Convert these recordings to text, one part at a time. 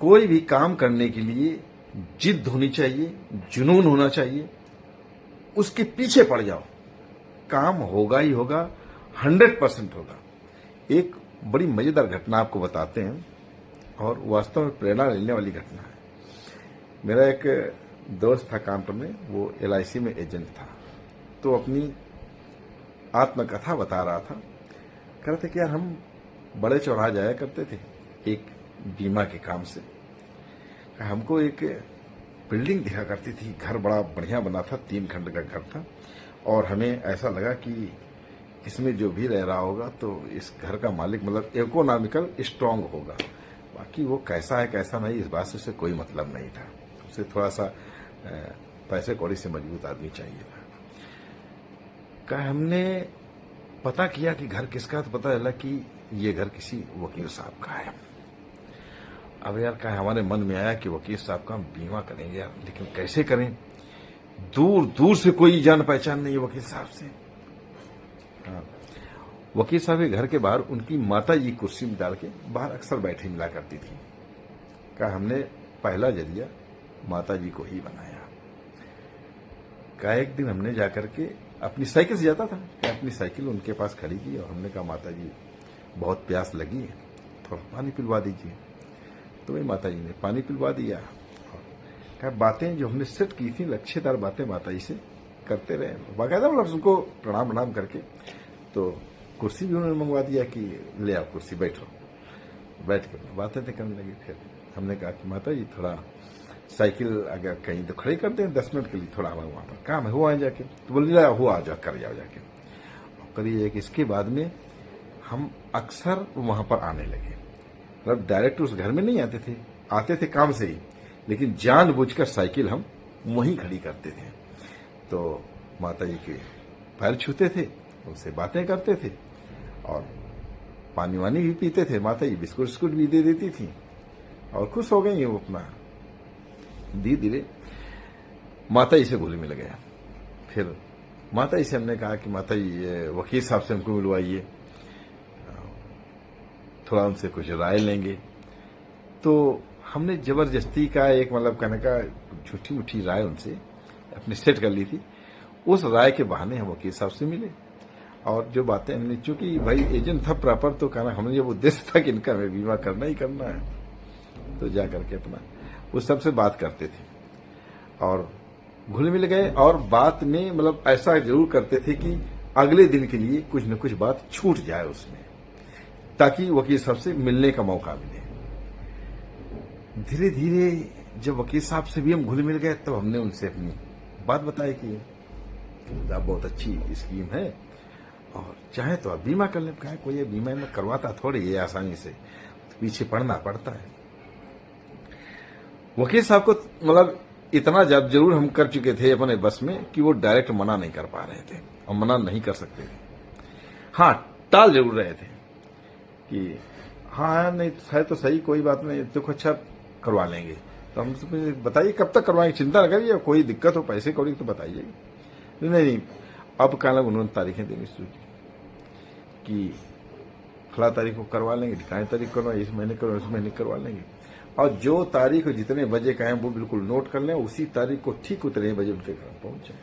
कोई भी काम करने के लिए जिद होनी चाहिए, जुनून होना चाहिए, उसके पीछे पड़ जाओ, काम होगा ही होगा, 100% होगा। एक बड़ी मजेदार घटना आपको बताते हैं और वास्तव में प्रेरणा लेने वाली घटना है। मेरा एक दोस्त था कानपुर में, वो LIC में एजेंट था। तो अपनी आत्मकथा बता रहा था। कह रहे थे कि यार हम बड़े चौराहा जाया करते थे एक बीमा के काम से। हमको एक बिल्डिंग दिखा करती थी, घर बड़ा बढ़िया बना था, 3 खंड का घर था और हमें ऐसा लगा कि इसमें जो भी रह रहा होगा तो इस घर का मालिक मतलब इकोनॉमिकल स्ट्रांग होगा। बाकी वो कैसा है कैसा नहीं इस बात से उसे कोई मतलब नहीं था। उसे थोड़ा सा पैसे कौड़ी से मजबूत आदमी चाहिए था। हमने पता किया कि घर किसका, तो पता चला कि ये घर किसी वकील साहब का है। अब यार हमारे मन में आया कि वकील साहब का हम बीमा करेंगे यार, लेकिन कैसे करें, दूर दूर से कोई जान पहचान नहीं है वकील साहब से। हाँ, वकील साहब के घर के बाहर उनकी माता जी कुर्सी में डाल के बाहर अक्सर बैठी मिला करती थी। हमने पहला जरिया माता जी को ही बनाया। एक दिन हमने जाकर के अपनी साइकिल से जाता था, अपनी साइकिल उनके पास खड़ी की और हमने कहा माता जी बहुत प्यास लगी है, थोड़ा पानी पिलवा दीजिए। तो वही माता जी ने पानी पिलवा दिया। बातें जो हमने सेट की थी, लक्ष्यदार बातें माता जी से करते रहे, बाकायदा मतलब उनको प्रणाम करके। तो कुर्सी भी उन्होंने मंगवा दिया कि ले आओ कुर्सी, बैठो। बैठ कर बातें करने लगी। फिर हमने कहा कि माता जी थोड़ा साइकिल अगर कहीं तो खड़ी कर दें 10 मिनट के लिए, थोड़ा हमारा वहां पर काम है, हो आए जाके। तो बोल हो आ जाओ, कर जाओ जाके। करिए कि इसके बाद में हम अक्सर वहां पर आने लगे। मतलब डायरेक्ट उस घर में नहीं आते थे काम से ही, लेकिन जानबूझकर साइकिल हम वहीं खड़ी करते थे। तो माता जी के पैर छूते थे, उनसे बातें करते थे और पानी वानी भी पीते थे। माता जी बिस्कुट भी दे देती थी और खुश हो गई। वो अपना धीरे धीरे माता जी से घुल मिल गया। फिर माता जी से हमने कहा कि माता जी वकील साहब से हमको मिलवाइए, थोड़ा उनसे कुछ राय लेंगे। तो हमने जबरदस्ती का एक मतलब कहने का झूठी मूठी राय उनसे अपने सेट कर ली थी। उस राय के बहाने हम वकील साहब से मिले और जो बातें हमने, चूंकि भाई एजेंट था प्रॉपर, तो कहना हमने जब उद्देश्य था कि इनका हमें बीमा करना ही करना है, तो जा करके अपना उस सबसे बात करते थे और घुल मिल गए। और बात में मतलब ऐसा जरूर करते थे कि अगले दिन के लिए कुछ न कुछ बात छूट जाए उसमें, ताकि वकील साहब से मिलने का मौका मिले। धीरे धीरे जब वकील साहब से भी हम घुल मिल गए, तब हमने उनसे अपनी बात बताई कि आप बहुत अच्छी स्कीम है और चाहे तो आप बीमा कर लें। कहा कोई बीमा में करवाता थोड़ी ये आसानी से, तो पीछे पड़ना पड़ता है। वकील साहब को मतलब इतना जरूर हम कर चुके थे अपने बस में कि वो डायरेक्ट मना नहीं कर पा रहे थे और मना नहीं कर सकते थे। हाँ, टाल जरूर रहे थे कि हाँ नहीं है तो सही, कोई बात नहीं, देखो अच्छा करवा लेंगे। तो हम बताइए कब तक करवाएंगे, चिंता न करिए, कोई दिक्कत हो पैसे कौड़ी तो बताइए। नहीं, अब कहना उन्होंने तारीखें देनी शुरू की कि फला तारीख को करवा लेंगे, ढिकाने तारीख करवा, इस महीने करवा, उस महीने करवा लेंगे। और जो तारीख जितने बजे कहें वो बिल्कुल नोट कर लें, उसी तारीख को ठीक उतने बजे उनके घर पहुंच जाए।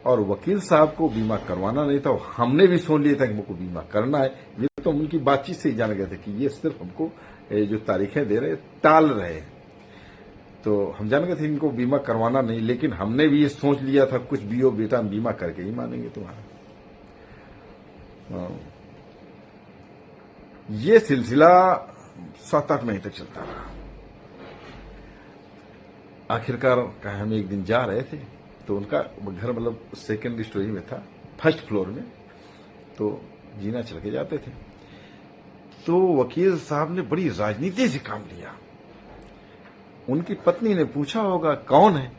और वकील साहब को बीमा करवाना नहीं था, हमने भी सुन लिया था कि हमको बीमा करना है। ये तो उनकी बातचीत से ही जान गए थे कि ये सिर्फ हमको जो तारीखें दे रहे टाल रहे हैं। तो हम जान गए थे इनको बीमा करवाना नहीं, लेकिन हमने भी ये सोच लिया था कुछ भी हो बेटा हम बीमा करके ही मानेंगे तुम्हारा। ये सिलसिला 7-8 महीने तक चलता रहा। आखिरकार हम एक दिन जा रहे थे तो उनका घर मतलब सेकेंड स्टोरी में था, फर्स्ट फ्लोर में, तो जीना चल के जाते थे। तो वकील साहब ने बड़ी राजनीति से काम लिया। उनकी पत्नी ने पूछा होगा कौन है,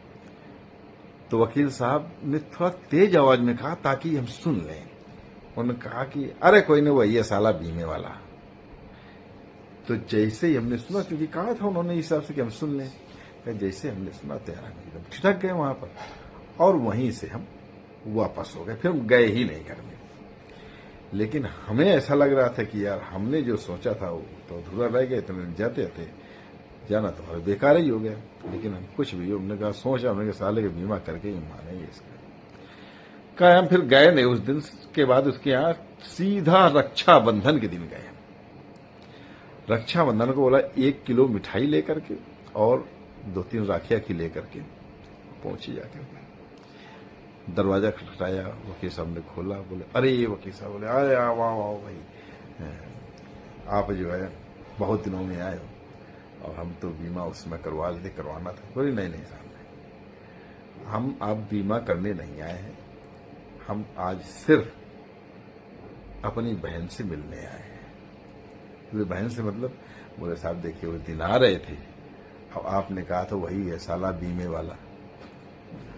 तो वकील साहब ने थोड़ा तेज आवाज में कहा ताकि हम सुन लें। उन्होंने कहा कि अरे कोई नहीं, वही है साला बीमे वाला। तो जैसे ही हमने सुना, क्योंकि कहा था उन्होंने इस हिसाब से कि हम सुन लें, जैसे हमने सुना तैयार एकदम ठिठक गए वहां पर और वहीं से हम वापस हो गए। फिर हम गए ही नहीं घर में। लेकिन हमें ऐसा लग रहा था कि यार हमने जो सोचा था वो तो अधूरा रह गया, इतने जाते थे जाना तो हमारा बेकार ही हो गया। लेकिन हम कुछ भी हमने कहा सोचा, हमने कहा साले के बीमा करके ही मानेंगे इसका। कहा हम फिर गए नहीं उस दिन के बाद उसके यहाँ, सीधा रक्षाबंधन के दिन गए। रक्षाबंधन को बोला 1 किलो मिठाई लेकर के और 2-3 राखियां की लेकर के पहुंची जाकर। दरवाजा खटखटाया, वकील साहब ने खोला, बोले अरे वकील साहब, बोले अरे आओ आओ आओ भाई, आप जो है बहुत दिनों में आए हो और हम तो बीमा उसमें करवाना था। बोले नहीं नहीं साहब, हम आप बीमा करने नहीं आए हैं, हम आज सिर्फ अपनी बहन से मिलने आए हैं। तो बहन से मतलब? बोले साहब देखिए वो दिन आ रहे थे, अब आपने कहा तो वही है साला बीमे वाला।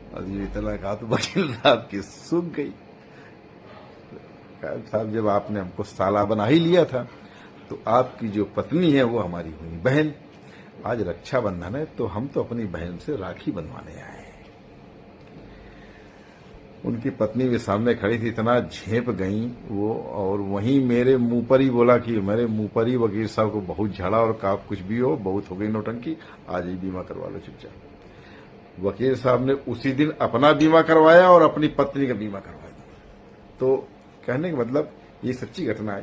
और ये इतना कहा तो वकील साहब की सूख गई। साहब जब आपने हमको साला बना ही लिया था तो आपकी जो पत्नी है वो हमारी हुई बहन। आज रक्षाबंधन है तो हम तो अपनी बहन से राखी बंधवाने आए हैं। उनकी पत्नी भी सामने खड़ी थी, इतना झेप गई वो, और वहीं मेरे मुंह पर ही बोला कि मेरे मुंह पर ही वकील साहब को बहुत झड़ा और कहा कुछ भी हो, बहुत हो गई नौटंकी, आज ही बीमा करवा लो चुपचाप। वकील साहब ने उसी दिन अपना बीमा करवाया और अपनी पत्नी का बीमा करवाया। तो कहने का मतलब, ये सच्ची घटना है।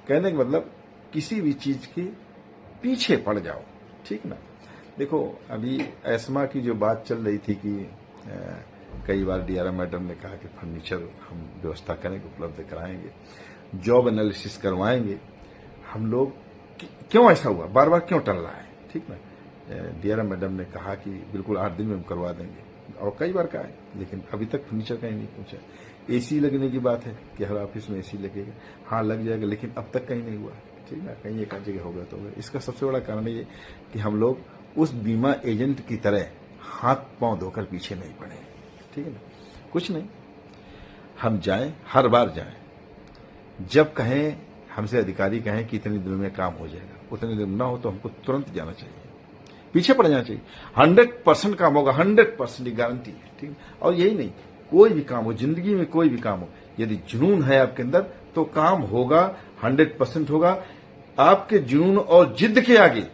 कहने का मतलब किसी भी चीज के पीछे पड़ जाओ, ठीक ना। देखो अभी एस्मा की जो बात चल रही थी कि कई बार डीआरएम मैडम ने कहा कि फर्नीचर हम व्यवस्था करेंगे, उपलब्ध कराएंगे, जॉब एनालिसिस करवाएंगे। हम लोग क्यों ऐसा हुआ, बार बार क्यों टल रहा है, ठीक ना। डीआरएम मैडम ने कहा कि बिल्कुल 8 दिन में हम करवा देंगे, और कई बार कहा है, लेकिन अभी तक फर्नीचर कहीं नहीं पहुंचा। एसी लगने की बात है कि हर ऑफिस में एसी लगेगा, हाँ लग जाएगा, लेकिन अब तक कहीं नहीं हुआ, ठीक ना। कहीं एक जगह हो गया तो होगा। इसका सबसे बड़ा कारण ये कि हम लोग उस बीमा एजेंट की तरह हाथ पांव धोकर पीछे नहीं पड़े, ठीक है ना। कुछ नहीं, हम जाएं, हर बार जाएं, जब कहें हमसे अधिकारी कहें कि इतने दिनों में काम हो जाएगा, उतने दिन ना हो तो हमको तुरंत जाना चाहिए, पीछे पड़ जाना चाहिए। 100% काम होगा, 100% गारंटी है, ठीक। और यही नहीं, कोई भी काम हो जिंदगी में, कोई भी काम हो, यदि जुनून है आपके अंदर तो काम होगा, 100% होगा। आपके जुनून और जिद के आगे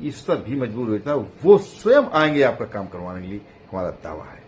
ईश्वर भी मजबूर होता है, वो स्वयं आएंगे आपका काम करवाने के लिए, हमारा दावा है।